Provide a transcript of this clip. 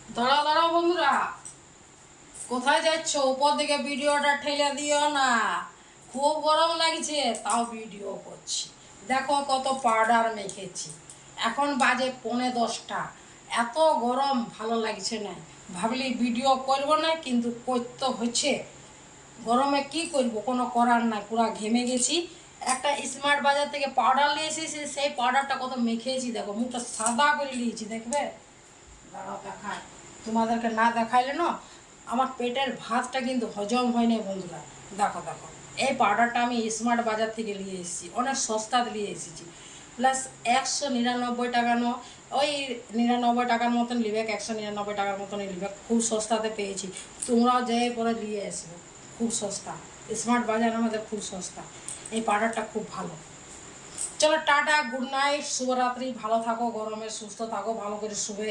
দাঁড়াও দাঁড়াও বন্ধুরা, কোথায় যাচ্ছ? উপর দিকে ভিডিওটা ঠেলে দিও না। খুব গরম লাগছে, তাও ভিডিও করছি। দেখো কত পাউডার মেখেছি। এখন বাজে 9:45। এত গরম, ভালো লাগছে না। ভাবলি ভিডিও করব না, কিন্তু করতে হচ্ছে। গরমে কি করব, কোনো করার নাই, পুরো ঘেমে গেছি। একটা স্মার্ট বাজার থেকে পাউডার নিয়ে এসেছি, সেই পাউডারটা কত মেখেছি দেখো, মুখটা সাদা করে নিয়েছি, দেখবে? দাঁড়াও দেখায়, তোমাদেরকে না দেখাইলে না আমার পেটের ভাতটা কিন্তু হজম হয় না বন্ধুরা। দেখো দেখো, এই পাউডারটা আমি স্মার্ট বাজার থেকে নিয়ে এসেছি, অনেক সস্তাতে নিয়ে এসেছি। প্লাস 199 টাকা ওই 99 টাকার মতন নিবে, 199 টাকার মতন নিবে, খুব সস্তাতে পেয়েছি। তোমরাও যেয়ে পরে নিয়ে আসবে, খুব সস্তা। স্মার্ট বাজার আমাদের খুব সস্তা। এই পাউডারটা খুব ভালো। চলো টাটা, গুড নাইট, শুভরাত্রি, ভালো থাকো, গরমে সুস্থ থাকো, ভালো করে শুবে।